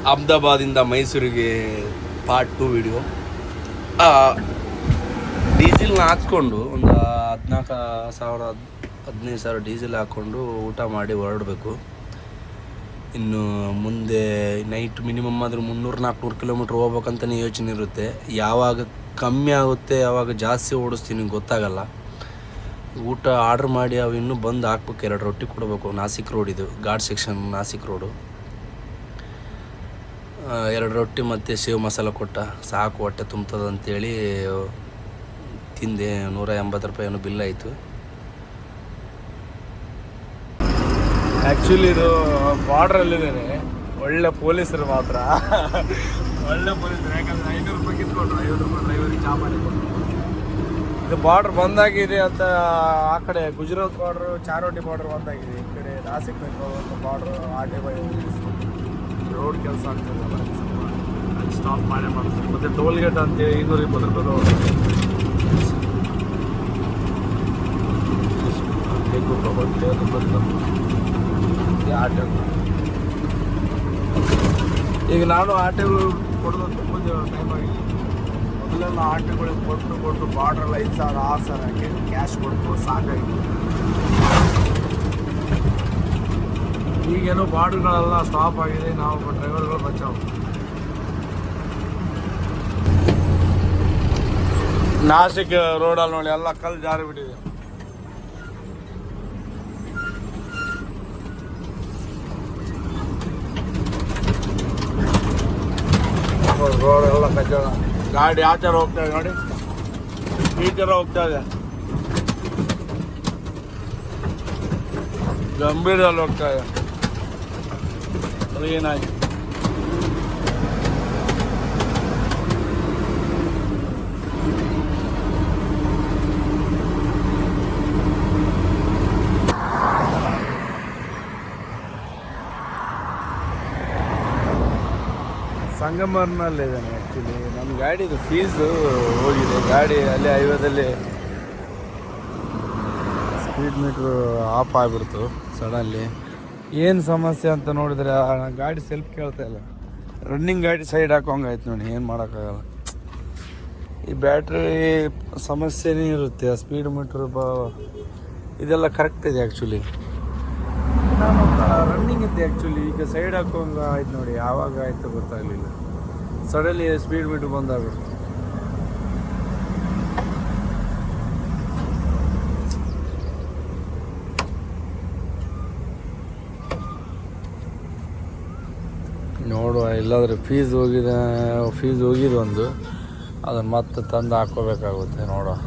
ಅಹಮದಾಬಾದಿಂದ ಮೈಸೂರಿಗೆ part 2 video. ಡೀಸೆಲ್ನ ಹಾಕ್ಕೊಂಡು ಒಂದು 14,000 15,000 ಡೀಸೆಲ್ ಹಾಕ್ಕೊಂಡು ಊಟ ಮಾಡಿ ಹೊರಡಬೇಕು. ಇನ್ನು ಮುಂದೆ ನೈಟ್ ಮಿನಿಮಮ್ ಆದರೂ 300-400 ಕಿಲೋಮೀಟ್ರ್ ಹೋಗ್ಬೇಕಂತಲೇ ಯೋಚನೆ ಇರುತ್ತೆ. ಯಾವಾಗ ಕಮ್ಮಿ ಆಗುತ್ತೆ ಯಾವಾಗ ಜಾಸ್ತಿ ಓಡಿಸ್ತೀನಿ ಗೊತ್ತಾಗಲ್ಲ. ಊಟ ಆರ್ಡ್ರ್ ಮಾಡಿ ಅವು ಇನ್ನೂ ಬಂದು ಹಾಕ್ಬೇಕು. 2 ರೊಟ್ಟಿ ಕೊಡಬೇಕು. ನಾಸಿಕ್ ರೋಡ್ ಇದು, ಘಾಟ್ ಸೆಕ್ಷನ್ ನಾಸಿಕ್ ರೋಡು. 2 ರೊಟ್ಟಿ ಮತ್ತು ಸೇವ್ ಮಸಾಲ ಕೊಟ್ಟ ಸಾಕು, ಹೊಟ್ಟೆ ತುಂಬ್ತದಂತೇಳಿ ತಿಂದೆ. 180 ರೂಪಾಯಿ ಏನೋ ಬಿಲ್ ಆಯಿತು. ಆ್ಯಕ್ಚುಲಿ ಇದು ಬಾರ್ಡ್ರಲ್ಲಿದ್ದೇನೆ. ಒಳ್ಳೆ ಪೊಲೀಸರು ಮಾತ್ರ, ಒಳ್ಳೆ ಪೊಲೀಸರು. ಯಾಕಂದರೆ 500 ರೂಪಾಯಿ ಕಿತ್ಕೊಂಡ್ರು, 50 ರೂಪಾಯಿ ಡ್ರೈವರಿಗೆ ಚಾ ಮಾಡಿ ಕೊಟ್ಟರು. ಇದು ಬಾರ್ಡ್ರ್ ಬಂದಾಗಿದೆ ಅಂತ ಆ ಕಡೆ ಗುಜರಾತ್ ಬಾರ್ಡ್ರು, ಚಾರೋಟಿ ಬಾರ್ಡ್ರ್ ಬಂದಾಗಿದೆ. ಈ ಕಡೆ ನಾಸಿಕ್ ಬಾರ್ಡ್ರು RTI ರೋಡ್ ಕೆಲಸ ಆಗ್ತದಲ್ಲ, ಅಲ್ಲಿ ಸ್ಟಾಪ್ ಮಾಡೇ ಮಾಡ್ತಾರೆ. ಮತ್ತು ಟೋಲ್ ಗೇಟ್ ಅಂತೇಳಿ 220 ರೂಪಾಯಿ ಆಟೋ. ಈಗ ನಾನು ಆಟೋಗಳು ಕೊಡೋದು ತುಂಬ ಟೈಮ್ ಆಗಿದೆ. ಮೊದಲೆಲ್ಲ ಆಟೋಗಳಿಗೆ ಕೊಟ್ಟು ಬಾರ್ಡ್ರಲ್ಲಿ 5,000 6,000 ಹಾಕಿ ಕ್ಯಾಶ್ ಕೊಟ್ಟು ಸಾಕಾಗಿತ್ತು. ಈಗೇನೋ ಬಾರ್ಡ್ರ್ಗಳೆಲ್ಲ ಸ್ಟಾಪ್ ಆಗಿದೆ. ನಾವು ಡ್ರೈವರ್ಗಳು ಬಚಾವು. ನಾಸಿಕ್ ರೋಡಲ್ಲಿ ನೋಡಿ ಎಲ್ಲ ಕಲ್ಲು ಜಾರಿ ಬಿಟ್ಟಿದೆ. ರೋಡ್ ಎಲ್ಲ ಕಚ್ಚಡ. ಗಾಡಿ ಆ ಥರ ಹೋಗ್ತಾ ಇದೆ ನೋಡಿ, ಈ ಥರ ಹೋಗ್ತಾ ಇದೆ. ಗಂಭೀರಲ್ಲಿ ಹೋಗ್ತಾ ಇದೆ. ಏನಾಗಿ ಸಂಗಮರ್ನಲ್ಲಿದ್ದಾನೆ. ಆ್ಯಕ್ಚುಲಿ ನಮ್ಮ ಗಾಡಿದು ಫೀಸು ಹೋಗಿದೆ. ಗಾಡಿ ಅಲ್ಲಿ ಹೈವೇದಲ್ಲಿ ಸ್ಪೀಡ್ ಮೀಟ್ರು ಆಫ್ ಆಗಿಬಿಡ್ತು ಸಡನ್ಲಿ. ಏನು ಸಮಸ್ಯೆ ಅಂತ ನೋಡಿದ್ರೆ ಗಾಡಿ ಸೆಲ್ಫ್ ಕೇಳ್ತಾ ಇಲ್ಲ. ರನ್ನಿಂಗ್ ಗಾಡಿ ಸೈಡ್ ಹಾಕೋಂಗಾಯ್ತು ನೋಡಿ. ಏನು ಮಾಡೋಕ್ಕಾಗಲ್ಲ. ಈ ಬ್ಯಾಟ್ರಿ ಸಮಸ್ಯೆನೇ ಇರುತ್ತೆ. ಆ ಸ್ಪೀಡ್ ಮೀಟ್ರ್ ಇದೆಲ್ಲ ಕರೆಕ್ಟ್ ಇದೆ. ಆ್ಯಕ್ಚುಲಿ ನಾನು ರನ್ನಿಂಗ್ ಇದ್ದೆ. ಆ್ಯಕ್ಚುಲಿ ಈಗ ಸೈಡ್ ಹಾಕೋಂಗ ಆಯ್ತು ನೋಡಿ. ಯಾವಾಗ ಆಯಿತು ಗೊತ್ತಾಗಲಿಲ್ಲ. ಸಡನ್ಲಿ ಸ್ಪೀಡ್ ಮೀಟ್ರ್ ಬಂದಾಗ್ಬಿಡ್ತು. ನೋಡುವ, ಇಲ್ಲಾಂದರೆ ಫೀಸ್ ಹೋಗಿದೆ ಒಂದು, ಅದನ್ನು ಮತ್ತೆ ತಂದು ಹಾಕ್ಕೋಬೇಕಾಗುತ್ತೆ. ನೋಡುವ.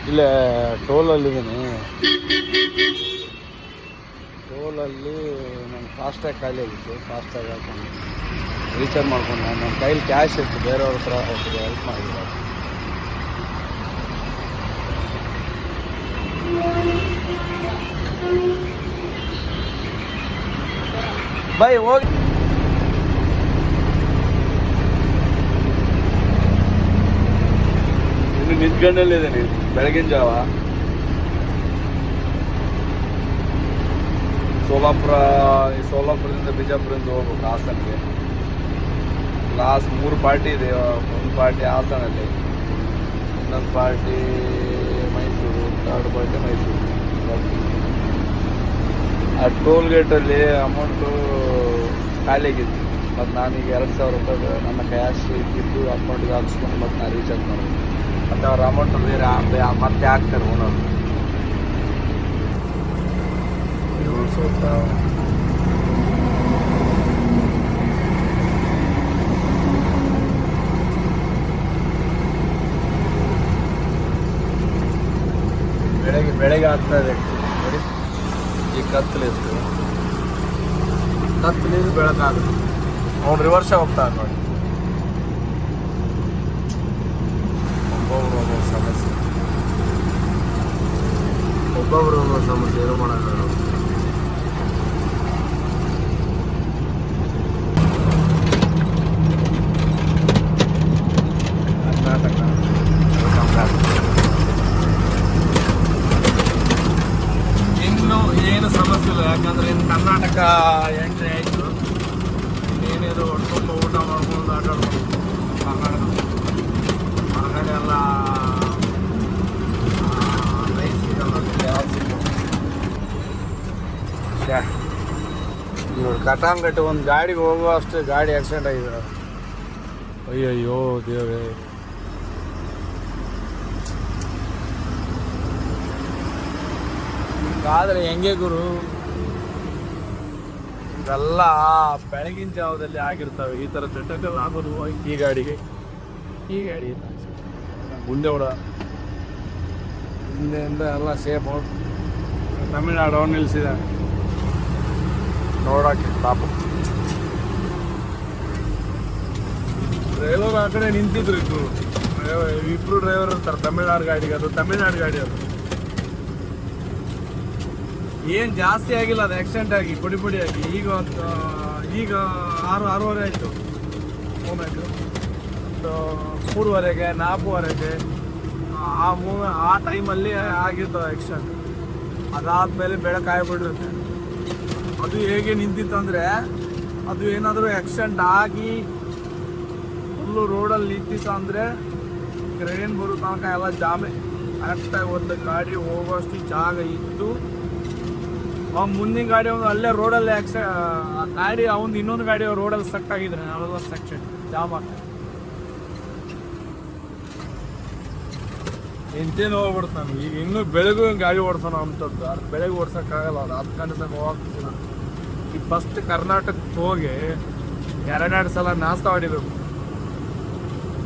ಇಲ್ಲೇ ಟೋಲಲ್ಲಿದ್ದೀನಿ. ಟೋಲಲ್ಲಿ ನನ್ನ ಫಾಸ್ಟ್ಯಾಗ್ ಖಾಲಿ ಆಗಿತ್ತು. ಫಾಸ್ಟ್ಯಾಗ್ ಹಾಕೊಂಡು ರೀಚಾರ್ಜ್ ಮಾಡ್ಕೊಂಡು ನನ್ನ ಕೈಲಿ ಕ್ಯಾಶ್ ಇತ್ತು. ಬೇರೆಯವ್ರ ಹತ್ರ ಒಬ್ಬರಿಗೆ ಹೆಲ್ಪ್ ಮಾಡಿದ್ರು. ಬೈ ಹೋಗಿ ಇನ್ನು ನಿಂತ್ಕೊಂಡಲ್ಲಿದ್ದೀನಿ. ಬೆಳಗಿನ ಜಾವ ಸೋಲಾಪುರದಿಂದ ಬಿಜಾಪುರದಿಂದ ಹೋಗ್ಬೇಕು ಹಾಸನ್ಗೆ. ಲಾಸ್ಟ್ 3 ಪಾರ್ಟಿ ಇದೆ. ಒಂದು ಪಾರ್ಟಿ ಹಾಸನಲ್ಲಿ, ಇನ್ನೊಂದು party Mysuru, 3rd party Mysuru. ಆ ಟೋಲ್ ಗೇಟಲ್ಲಿ ಅಮೌಂಟು ಖಾಲಿಯಾಗಿತ್ತು. ಮತ್ತು ನಾನೀಗ 2,000 ರೂಪಾಯಿ ನನ್ನ ಕ್ಯಾಶ್ ಇದ್ದಿದ್ದು ಅಕೌಂಟಿಗೆ ಹಾಕ್ಸ್ಕೊಂಡು ಮತ್ತು ನಾನು ರೀಚಾರ್ಜ್ ಮಾಡೋದು. ಮತ್ತು ಅವ್ರ ಅಮೌಂಟ್ ಬೇರೆ ಮತ್ತೆ ಹಾಕ್ತಾರೆ ಓನರು. ಸ್ವಲ್ಪ ಬೆಳಗ್ಗೆ ಆಗ್ತಾ ಇದೆ ನೋಡಿ, ಈ ಕತ್ತಲಿತ್ತು, ಕತ್ತಲಿದ್ದು ಬೆಳಕಾಗುತ್ತೆ. ಅವ್ನು ರಿವರ್ಸೇ ಹೋಗ್ತಾ ನೋಡಿ. ಒಬ್ಬೊಬ್ರು ಒಂದೊಂದು ಸಮಸ್ಯೆ, ಒಬ್ಬೊಬ್ರು ಒಂದೊಂದು ಸಮಸ್ಯೆ, ಏನು ಮಾಡೋಕ್ಕಾಗಲ್ಲ. ಇನ್ನು ಏನು ಸಮಸ್ಯೆ ಇಲ್ಲ, ಯಾಕಂದ್ರೆ ಇನ್ನು ಕರ್ನಾಟಕ ಎಂಟ್ರಿ ಆಯಿತು. ಏನಿದು ತುಂಬ ಊಟ ಮಾಡ್ಕೊಂಡು ಆಟ ಆಡ್ಬೋದು. ಹೊರಗಡೆ ಎಲ್ಲ ರೈಸ್ ಸಿಗಲ್ಲ, ನೋಡಿ ಕಟಾಂಗಟ್ಟು ಒಂದು ಗಾಡಿಗೆ ಹೋಗುವ ಅಷ್ಟು ಗಾಡಿ ಆಕ್ಸಿಡೆಂಟ್ ಆಗಿದೆ. ಅಯ್ಯಯ್ಯೋ ದೇವ್ರೇ, ಆದರೆ ಹೆಂಗೆ ಗುರು, ಇದೆಲ್ಲ ಬೆಳಗಿನ ಜಾವದಲ್ಲಿ ಆಗಿರ್ತವೆ ಈ ಥರ ಚಟಕಲ್ಲಿ ಆಗೋದು. ಈ ಗಾಡಿ ಗುಂಡೆ ಹೊಡ ಹಿಂದೆಯಿಂದ ಎಲ್ಲ ಸೇಫ್. ತಮಿಳ್ನಾಡು ಅವ್ನು ನಿಲ್ಲಿಸಿದ ನೋಡೋಕ್ಕೆ ಪಾಪ. ಡ್ರೈವರ್ ಆ ಕಡೆ ನಿಂತಿದ್ರು ಇಬ್ರು ಡ್ರೈವರ್ ಇರ್ತಾರೆ ತಮಿಳ್ನಾಡು ಗಾಡಿಗೆ. ಅದು ತಮಿಳ್ನಾಡು ಗಾಡಿ, ಅದು ಏನು ಜಾಸ್ತಿ ಆಗಿಲ್ಲ, ಅದು ಆಕ್ಸಿಡೆಂಟ್ ಆಗಿ ಪುಡಿ ಆಗಿ. ಈಗ 6:30 ಆಯಿತು, ಫೋನ್ ಆಯಿತು. ಒಂದು 3:15 4:15 ಆ ಟೈಮಲ್ಲಿ ಆಗಿತ್ತು ಆಕ್ಸಿಡೆಂಟ್. ಅದಾದಮೇಲೆ ಬೆಳಕಾಗ್ಬಿಟ್ಟಿರುತ್ತೆ. ಅದು ಹೇಗೆ ನಿಂತಿತ್ತಂದರೆ, ಅದು ಏನಾದರೂ ಆಕ್ಸಿಡೆಂಟ್ ಆಗಿ ಫುಲ್ಲು ರೋಡಲ್ಲಿ ನಿಂತಿತ್ತು ಅಂದರೆ ಕ್ರೇನ್ ಬರೋ ತನಕ ಎಲ್ಲ ಜಾಮೆ ಕರೆಕ್ಟಾಗಿ ಒಂದು ಗಾಡಿ ಹೋಗೋಷ್ಟು ಜಾಗ ಇತ್ತು. ಮುಂದಿನ ಗಾಡಿ ಒಂದು ಅಲ್ಲೇ ರೋಡಲ್ಲಿ ಗಾಡಿ ಅವನು ಇನ್ನೊಂದು ಗಾಡಿ ರೋಡಲ್ಲಿ ಸ್ಟಕ್ ಆಗಿದ್ರೆ ಅವೆಲ್ಲ ಸೆಕ್ಷನ್ ಜಾಮ್ ಆಗ್ತದೆ. ಎಂತೇನು ಹೋಗ್ಬಿಡ್ತಾನೆ. ಈಗ ಇನ್ನೂ ಬೆಳಗ್ಗೆ ಗಾಡಿ ಓಡಿಸೋಣ ಅಂತದ್ದು, ಅದು ಬೆಳಗ್ಗೆ ಓಡ್ಸೋಕ್ಕಾಗಲ್ಲ. ಅದು 10 ಗಂಟೆ ತನಕ ಹೋಗ್ತಿಲ್ಲ. ಈಗ ಫಸ್ಟ್ ಕರ್ನಾಟಕಕ್ಕೆ ಹೋಗಿ 2 ಸಲ ನಾಷ್ಟ ಹೊಡಿಬೇಕು,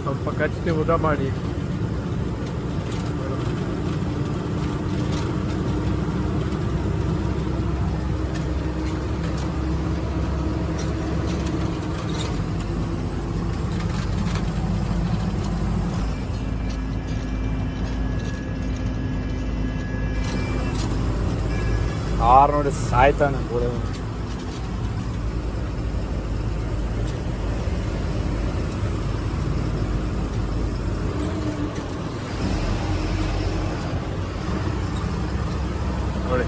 ಸ್ವಲ್ಪ ಕಚ್ಚಿ ಊಟ ಮಾಡಿ. ಆರು ನೋಡಿ ಸಾಯ್ತಾನೆ ಗೋಡೆ. ನೋಡಿ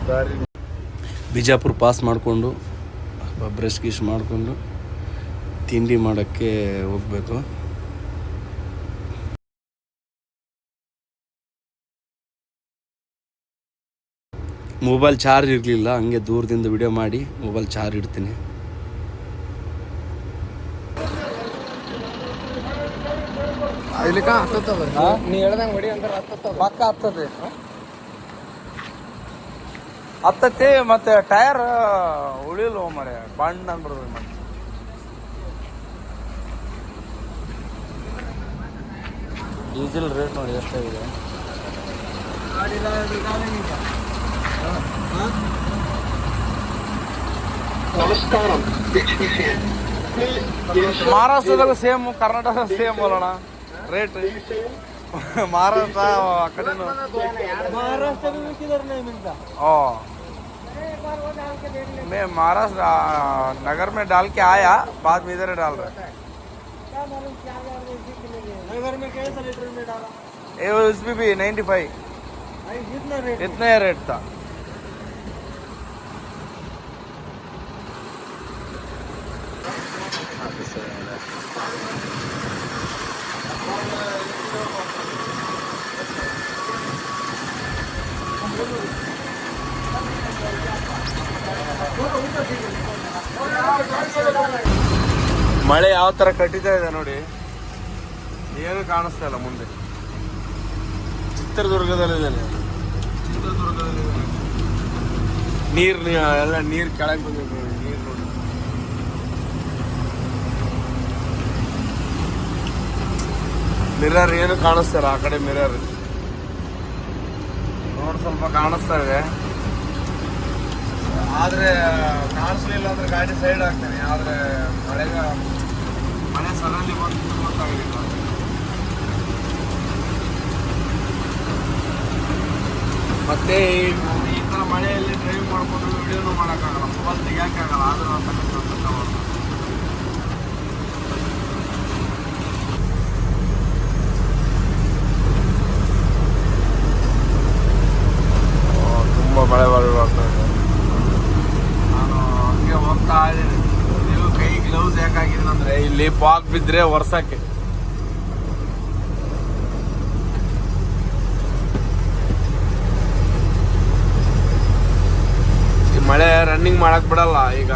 ದಾರಿ. ಬಿಜಾಪುರ ಪಾಸ್ ಮಾಡಿಕೊಂಡು ಬ್ರಷ್ ಗಿಶ್ ಮಾಡಿಕೊಂಡು ತಿಂಡಿ ಮಾಡೋಕ್ಕೆ ಹೋಗಬೇಕು. ಮೊಬೈಲ್ ಚಾರ್ಜ್ ಇರಲಿಲ್ಲ, ಹಂಗೆ ದೂರದಿಂದ ವಿಡಿಯೋ ಮಾಡಿ ಮೊಬೈಲ್ ಚಾರ್ಜ್ ಇಡ್ತೀನಿ. ನೀ ಹೇಳ್ದಂಗೆ ಹೊಡಿ ಅಂದ್ರೆ ಪಕ್ಕ ಹತ್ತದ ಹತ್ತತಿ. ಮತ್ತೆ ಟೈರ್ ಉಳಿಲ್ ಮರೆ ಬಣ್ಣ ಅಂದ್ಬಿಡ್ದು. ಮತ್ತೆ ಡೀಸೆಲ್ ರೇಟ್ ನೋಡಿ ಎಷ್ಟಾಗಿದೆ. ಮಹಾರಾಷ್ಟ್ರದಾಗ ಸೇಮ್, ಕರ್ನಾಟಕ ಸೇಮ್ ಅಲ್ಲಣ್ಣ ರೇಟ್. महाराष्ट्र मैं महाराष्ट्र नगर में डाल के आया, बाद में इधर डाल रहा। नगर में कैसा लीटर में डाला? ये उसमें भी 95 इतना रेट था। ಮಳೆ ಯಾವ ತರ ಕಟ್ಟಿತಾ ಇದೆ ನೋಡಿ, ಏನು ಕಾಣಿಸ್ತಾ ಇಲ್ಲ ಮುಂದೆ. ಚಿತ್ರದುರ್ಗದಲ್ಲಿದ್ದೇನೆ, ನೀರು ಎಲ್ಲ ನೀರು ಕೆಳಗೆ ಬಂದಿದೆ ನೋಡಿ, ನೀರು ನೋಡಿ. ಮಿರರ್ ಏನು ಕಾಣಿಸ್ತಾ ಇಲ್ಲ, ಆ ಕಡೆ ಮಿರರ್ ನೋಡಿ ಸ್ವಲ್ಪ ಕಾಣಿಸ್ತಾ ಇದೆ. ಆದ್ರೆ ಕಾಣಿಸ್ಲಿಲ್ಲ ಅಂದ್ರೆ ಗಾಡಿ ಸೈಡ್ ಆಗ್ತೇನೆ. ಆದ್ರೆ ಮಳೆ ಸಡನ್ಲಿ ಬಂದು ಗೊತ್ತಾಗಲಿಲ್ಲ. ಮತ್ತೆ ಈ ತರ ಮಳೆಯಲ್ಲಿ ಡ್ರೈವ್ ಮಾಡ್ಕೊಂಡು ವಿಡಿಯೋನು ಮಾಡೋಕ್ಕಾಗಲ್ಲ, ಮೊಬೈಲ್ ತೆಗಿಯೋಕ್ಕಾಗಲ್ಲ. ಆದ್ರೂ ತುಂಬ ಮಳೆ ಬರ್ತಾ ಇದೆ. ನಾನು ಹಂಗೆ ಹೋಗ್ತಾ ಇದ್ದೀನಿ. ನೀವು ಕೈ ಗ್ಲೌಸ್ ಯಾಕಾಗಿದ್ದೀನಿ ಅಂದ್ರೆ ಇಲ್ಲಿ ಪಾಕ್ ಬಿದ್ದರೆ ವರ್ಷಕ್ಕೆ. ಈ ಮಳೆ ರನ್ನಿಂಗ್ ಮಾಡಕ್ ಬಿಡಲ್ಲ. ಈಗ